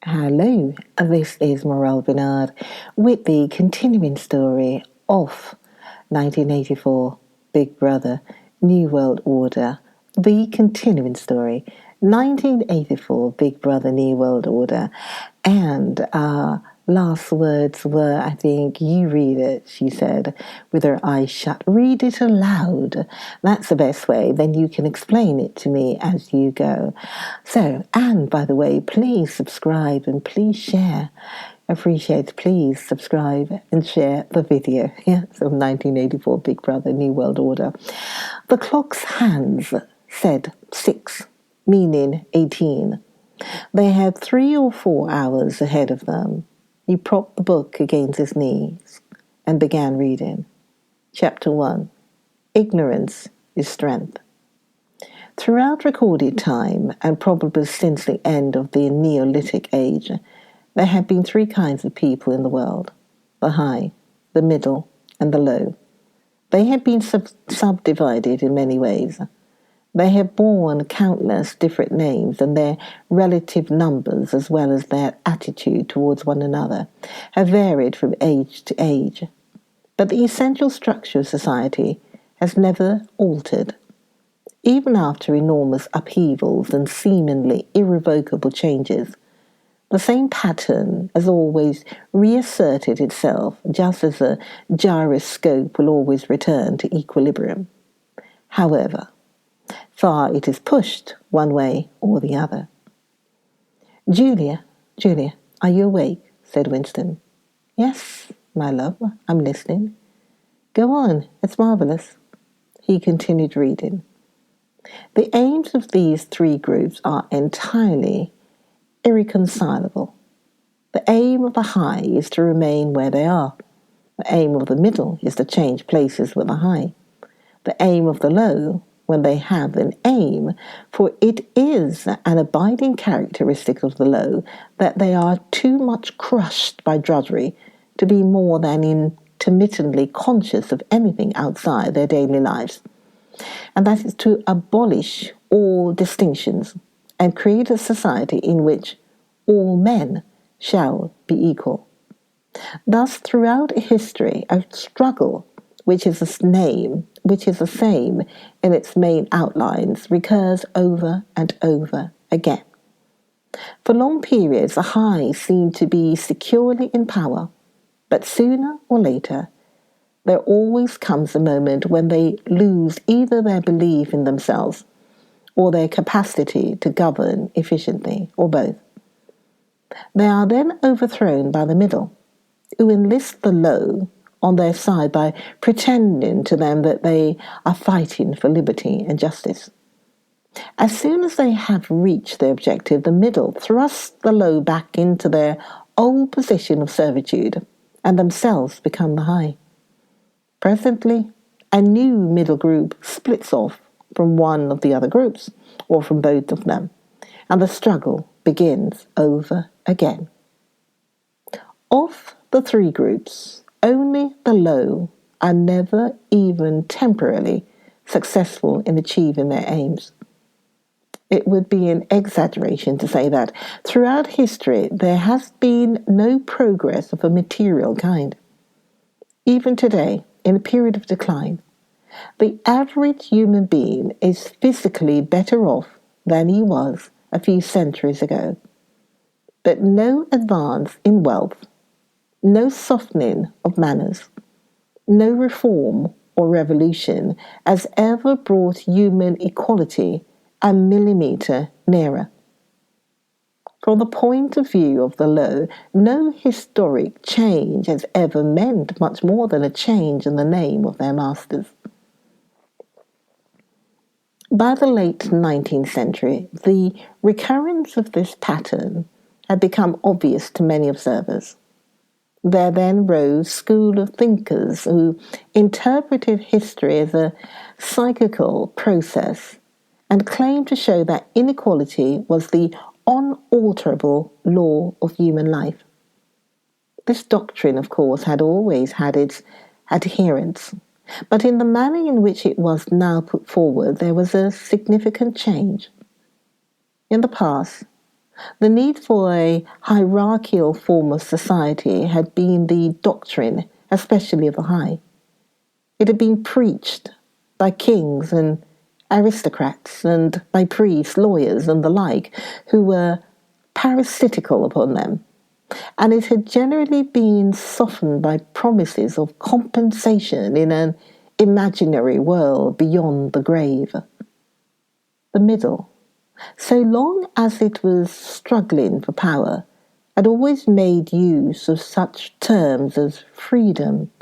Hello, this is Morel Benard with the continuing story of 1984 Big Brother, New World Order. The continuing story, 1984 Big Brother, New World Order. And our last words were, I think, you read it, she said, with her eyes shut. Read it aloud. That's the best way. Then you can explain it to me as you go. So, and by the way, please subscribe and please share. Appreciate, please subscribe and share the video. So 1984 Big Brother, New World Order. The clock's hands said 6, meaning 18. They had 3 or 4 hours ahead of them. He propped the book against his knees and began reading. Chapter 1. Ignorance is Strength. Throughout recorded time, and probably since the end of the Neolithic age, there have been 3 kinds of people in the world: the high, the middle, and the low. They have been subdivided in many ways. They have borne countless different names, and their relative numbers, as well as their attitude towards one another, have varied from age to age. But the essential structure of society has never altered. Even after enormous upheavals and seemingly irrevocable changes, the same pattern has always reasserted itself, just as a gyroscope will always return to equilibrium. However, far it is pushed one way or the other. Julia, are you awake? Said Winston. Yes, my love, I'm listening. Go on, it's marvellous. He continued reading. The aims of these 3 groups are entirely irreconcilable. The aim of the high is to remain where they are. The aim of the middle is to change places with the high. The aim of the low, when they have an aim, for it is an abiding characteristic of the low that they are too much crushed by drudgery to be more than intermittently conscious of anything outside their daily lives, and that is to abolish all distinctions and create a society in which all men shall be equal. Thus, throughout history, a struggle which is the same in its main outlines, recurs over and over again. For long periods, the high seem to be securely in power, but sooner or later, there always comes a moment when they lose either their belief in themselves or their capacity to govern efficiently, or both. They are then overthrown by the middle, who enlist the low on their side by pretending to them that they are fighting for liberty and justice. As soon as they have reached their objective, the middle thrusts the low back into their old position of servitude, and themselves become the high. Presently, a new middle group splits off from one of the other groups, or from both of them, and the struggle begins over again. Of the 3 groups, only the low are never even temporarily successful in achieving their aims. It would be an exaggeration to say that throughout history there has been no progress of a material kind. Even today, in a period of decline, the average human being is physically better off than he was a few centuries ago. But no advance in wealth, no softening of manners, no reform or revolution has ever brought human equality a millimetre nearer. From the point of view of the low, no historic change has ever meant much more than a change in the name of their masters. By the late 19th century, the recurrence of this pattern had become obvious to many observers. There then rose a school of thinkers who interpreted history as a cyclical process and claimed to show that inequality was the unalterable law of human life. This doctrine, of course, had always had its adherents, but in the manner in which it was now put forward, there was a significant change. In the past, The need for a hierarchical form of society had been the doctrine, especially of the high. It had been preached by kings and aristocrats and by priests, lawyers, and the like, who were parasitical upon them, and it had generally been softened by promises of compensation in an imaginary world beyond the grave. The middle, so long as it was struggling for power, had always made use of such terms as freedom,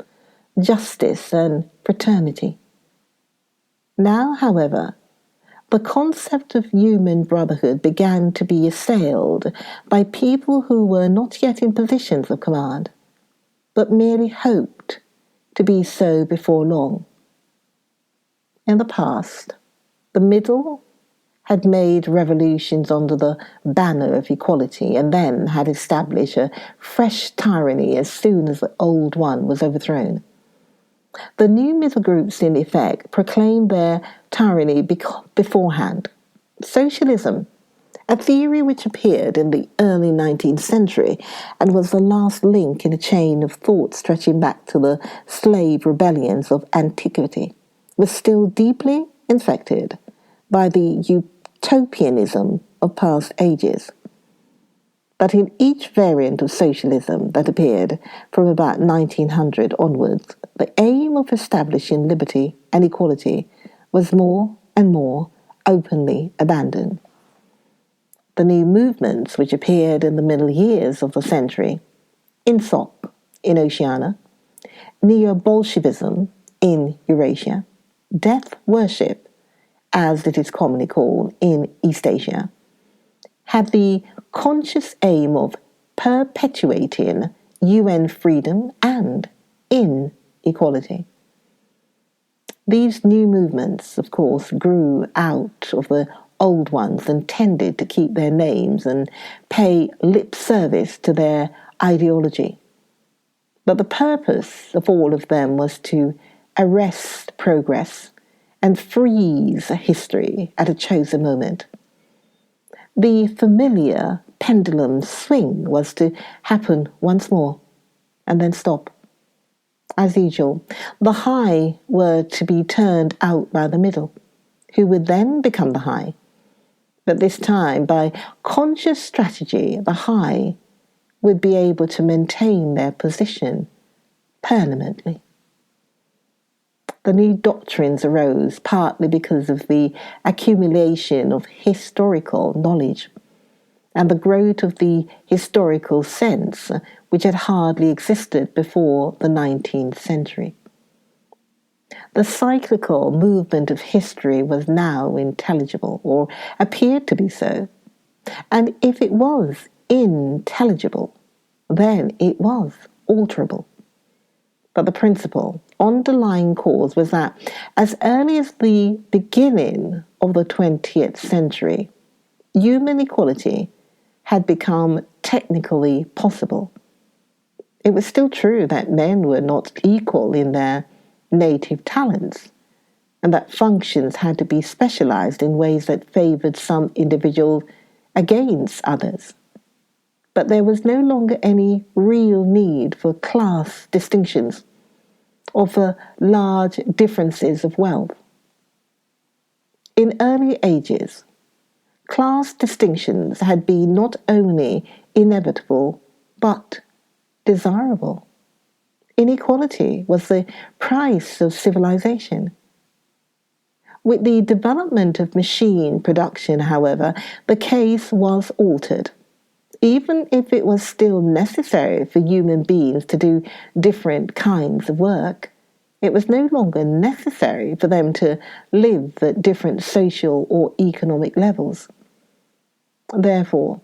justice, and fraternity. Now, however, the concept of human brotherhood began to be assailed by people who were not yet in positions of command, but merely hoped to be so before long. In the past, the middle had made revolutions under the banner of equality and then had established a fresh tyranny as soon as the old one was overthrown. The new middle groups, in effect, proclaimed their tyranny beforehand. Socialism, a theory which appeared in the early 19th century and was the last link in a chain of thought stretching back to the slave rebellions of antiquity, was still deeply infected by the utopianism of past ages. But in each variant of socialism that appeared from about 1900 onwards, the aim of establishing liberty and equality was more and more openly abandoned. The new movements which appeared in the middle years of the century, INSOC in Oceania, Neo-Bolshevism in Eurasia, death worship, as it is commonly called, in East Asia, had the conscious aim of perpetuating UN freedom and inequality. These new movements, of course, grew out of the old ones and tended to keep their names and pay lip service to their ideology. But the purpose of all of them was to arrest progress and freeze history at a chosen moment. The familiar pendulum swing was to happen once more and then stop. As usual, the high were to be turned out by the middle, who would then become the high. But this time, by conscious strategy, the high would be able to maintain their position permanently. The new doctrines arose partly because of the accumulation of historical knowledge and the growth of the historical sense, which had hardly existed before the 19th century. The cyclical movement of history was now intelligible, or appeared to be so, and if it was intelligible, then it was alterable. But the principal underlying cause was that as early as the beginning of the 20th century, human equality had become technically possible. It was still true that men were not equal in their native talents, and that functions had to be specialized in ways that favored some individuals against others. But there was no longer any real need for class distinctions or for large differences of wealth. In early ages, class distinctions had been not only inevitable, but desirable. Inequality was the price of civilization. With the development of machine production, however, the case was altered. Even if it was still necessary for human beings to do different kinds of work, it was no longer necessary for them to live at different social or economic levels. Therefore,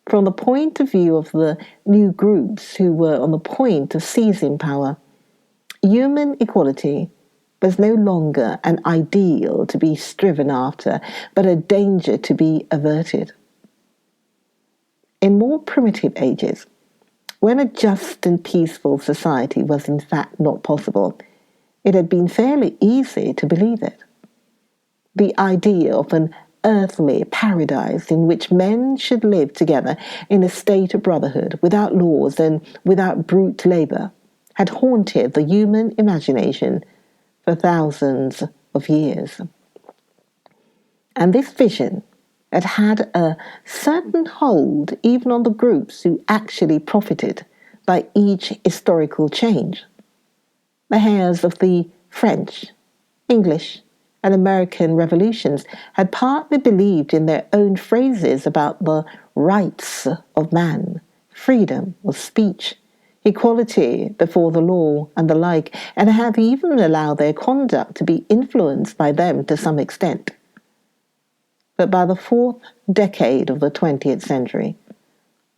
from the point of view of the new groups who were on the point of seizing power, human equality was no longer an ideal to be striven after, but a danger to be averted. In more primitive ages, when a just and peaceful society was in fact not possible, it had been fairly easy to believe it. The idea of an earthly paradise in which men should live together in a state of brotherhood, without laws and without brute labour, had haunted the human imagination for thousands of years. And this vision had had a certain hold even on the groups who actually profited by each historical change. The heirs of the French, English, and American revolutions had partly believed in their own phrases about the rights of man, freedom of speech, equality before the law, and the like, and have even allowed their conduct to be influenced by them to some extent. But by the fourth decade of the 20th century,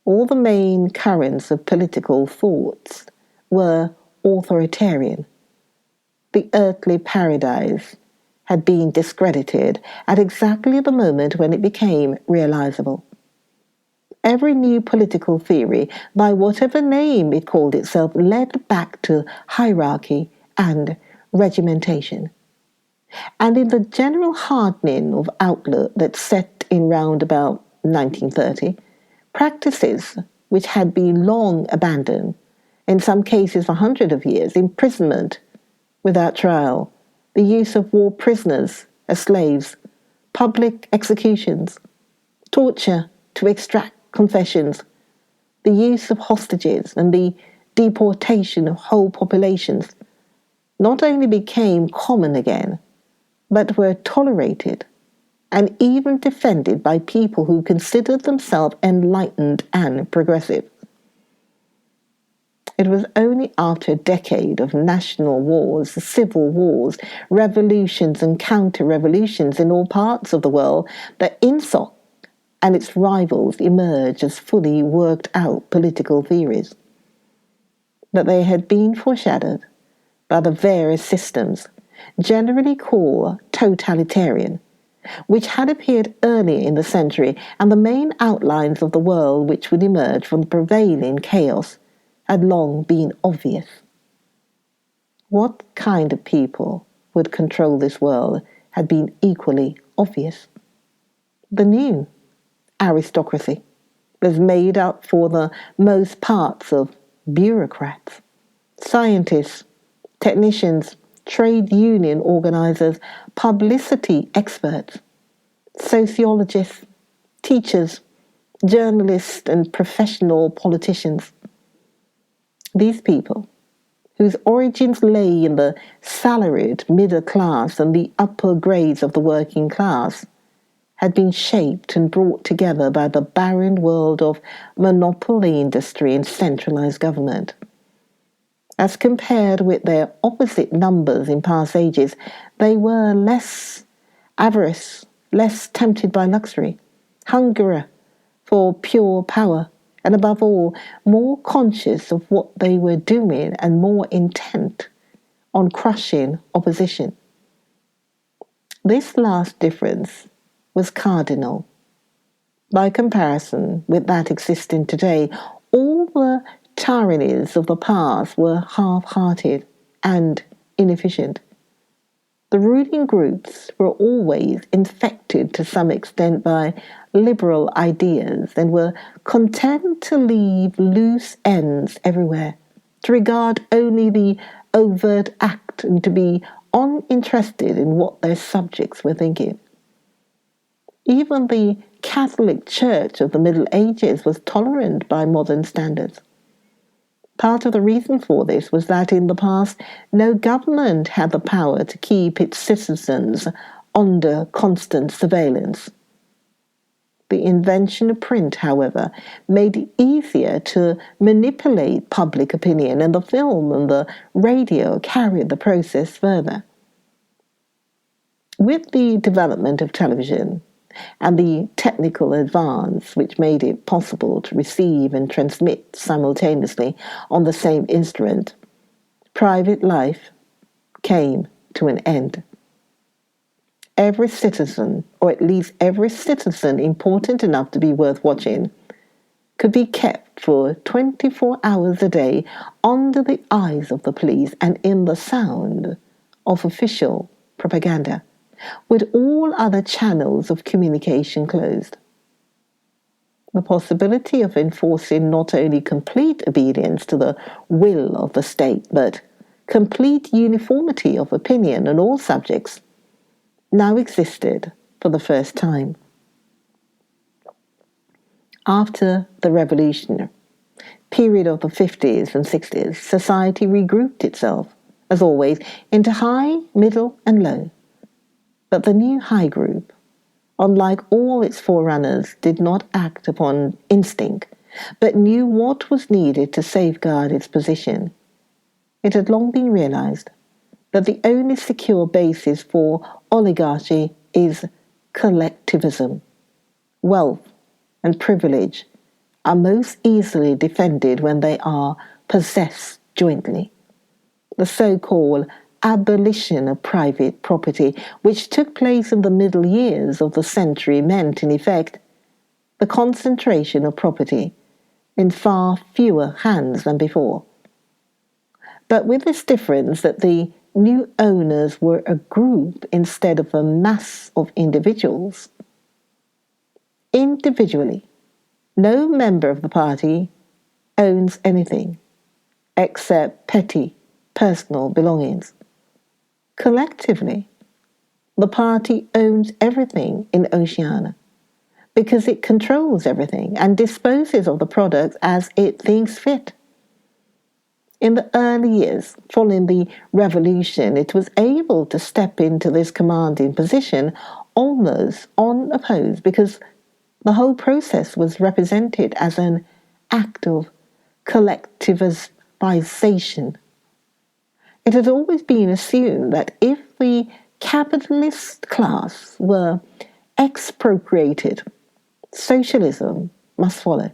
all the main currents of political thoughts were authoritarian. The earthly paradise had been discredited at exactly the moment when it became realizable. Every new political theory, by whatever name it called itself, led back to hierarchy and regimentation. And in the general hardening of outlook that set in round about 1930, practices which had been long abandoned, in some cases for hundreds of years, imprisonment without trial, the use of war prisoners as slaves, public executions, torture to extract confessions, the use of hostages, and the deportation of whole populations, not only became common again, but were tolerated and even defended by people who considered themselves enlightened and progressive. It was only after a decade of national wars, civil wars, revolutions and counter-revolutions in all parts of the world that INSOC and its rivals emerged as fully worked out political theories. But they had been foreshadowed by the various systems, generally called totalitarian, which had appeared earlier in the century, and the main outlines of the world which would emerge from the prevailing chaos had long been obvious. What kind of people would control this world had been equally obvious. The new aristocracy was made up for the most parts of bureaucrats, scientists, technicians, trade union organizers, publicity experts, sociologists, teachers, journalists, and professional politicians. These people, whose origins lay in the salaried middle class and the upper grades of the working class, had been shaped and brought together by the barren world of monopoly industry and centralized government. As compared with their opposite numbers in past ages, they were less avarice, less tempted by luxury, hungrier for pure power, and above all, more conscious of what they were doing and more intent on crushing opposition. This last difference was cardinal. By comparison with that existing today, all the tyrannies of the past were half-hearted and inefficient. The ruling groups were always infected to some extent by liberal ideas and were content to leave loose ends everywhere, to regard only the overt act and to be uninterested in what their subjects were thinking. Even the Catholic Church of the Middle Ages was tolerant by modern standards. Part of the reason for this was that in the past, no government had the power to keep its citizens under constant surveillance. The invention of print, however, made it easier to manipulate public opinion, and the film and the radio carried the process further. With the development of television and the technical advance which made it possible to receive and transmit simultaneously on the same instrument, private life came to an end. Every citizen, or at least every citizen important enough to be worth watching, could be kept for 24 hours a day under the eyes of the police and in the sound of official propaganda, with all other channels of communication closed. The possibility of enforcing not only complete obedience to the will of the state, but complete uniformity of opinion on all subjects now existed for the first time. After the revolutionary period of the 50s and 60s, society regrouped itself, as always, into high, middle, and low. But the new high group, unlike all its forerunners, did not act upon instinct, but knew what was needed to safeguard its position. It had long been realized that the only secure basis for oligarchy is collectivism. Wealth and privilege are most easily defended when they are possessed jointly. The so-called abolition of private property, which took place in the middle years of the century, meant, in effect, the concentration of property in far fewer hands than before. But with this difference that the new owners were a group instead of a mass of individuals. Individually, no member of the party owns anything except petty personal belongings. Collectively, the party owns everything in Oceania because it controls everything and disposes of the products as it thinks fit. In the early years following the revolution, it was able to step into this commanding position almost unopposed because the whole process was represented as an act of collectivization. It had always been assumed that if the capitalist class were expropriated, socialism must follow.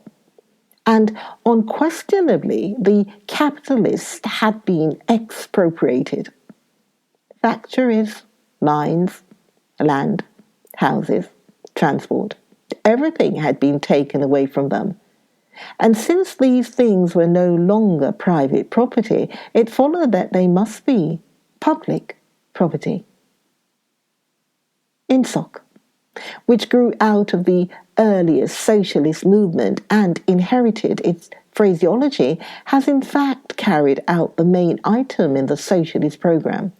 And unquestionably, the capitalists had been expropriated. Factories, mines, land, houses, transport, everything had been taken away from them. And since these things were no longer private property, it followed that they must be public property. INSOC, which grew out of the earliest socialist movement and inherited its phraseology, has in fact carried out the main item in the socialist program,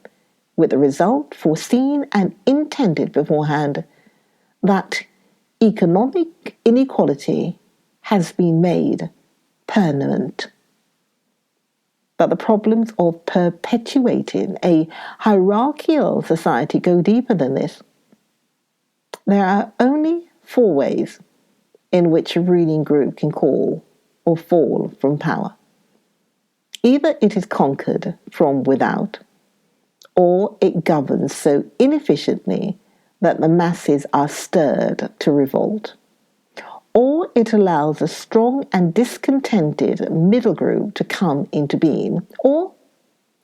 with the result foreseen and intended beforehand that economic inequality has been made permanent. But the problems of perpetuating a hierarchical society go deeper than this. There are only 4 ways in which a ruling group can call or fall from power. Either it is conquered from without, or it governs so inefficiently that the masses are stirred to revolt, or it allows a strong and discontented middle group to come into being, or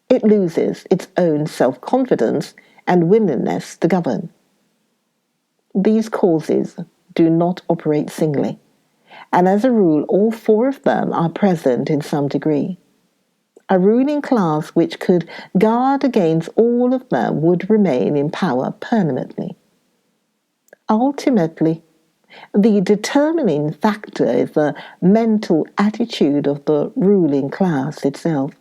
it loses its own self-confidence and willingness to govern. These causes do not operate singly, and as a rule, all 4 of them are present in some degree. A ruling class which could guard against all of them would remain in power permanently. Ultimately, the determining factor is the mental attitude of the ruling class itself.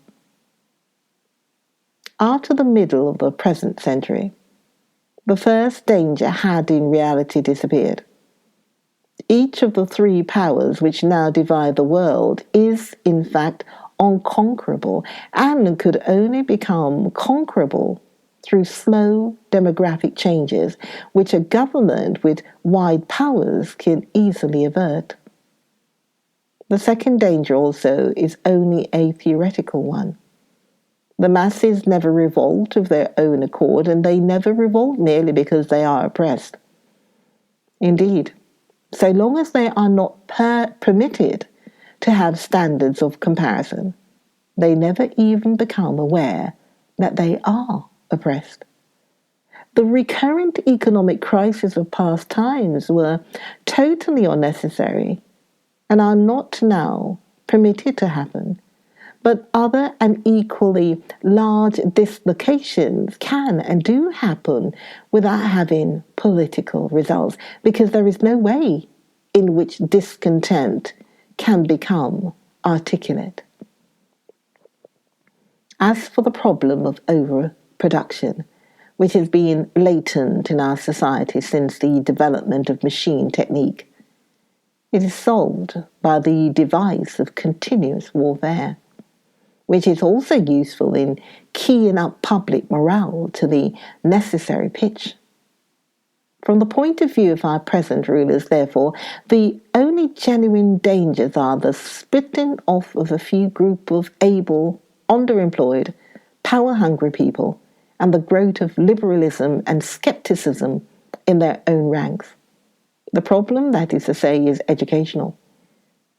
After the middle of the present century, the first danger had in reality disappeared. Each of the 3 powers which now divide the world is, in fact, unconquerable and could only become conquerable through slow demographic changes which a government with wide powers can easily avert. The second danger also is only a theoretical one. The masses never revolt of their own accord, and they never revolt merely because they are oppressed. Indeed, so long as they are not permitted to have standards of comparison, they never even become aware that they are oppressed. The recurrent economic crises of past times were totally unnecessary and are not now permitted to happen, But other and equally large dislocations can and do happen without having political results, because there is no way in which discontent can become articulate. As for the problem of overproduction, which has been latent in our society since the development of machine technique, it is solved by the device of continuous warfare, which is also useful in keying up public morale to the necessary pitch. From the point of view of our present rulers, therefore, the only genuine dangers are the splitting off of a few group of able, underemployed, power-hungry people, and the growth of liberalism and skepticism in their own ranks. The problem, that is to say, is educational.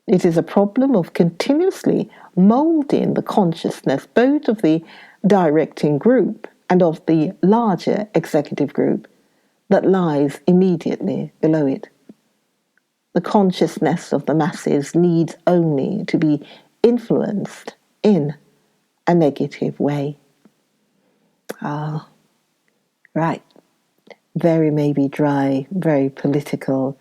It is a problem of continuously moulding the consciousness both of the directing group and of the larger executive group that lies immediately below it. The consciousness of the masses needs only to be influenced in a negative way. Right. Very maybe dry, very political,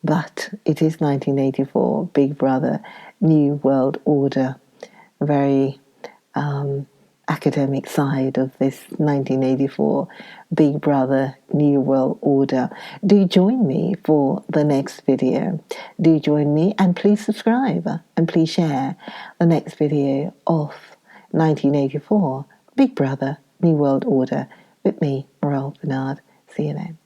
but it is 1984, Big Brother, New World Order, very academic side of this 1984 Big Brother, New World Order. Do join me for the next video. Do join me, and please subscribe and please share the next video of 1984 Big Brother, New World Order with me, Morel Benard. See you then.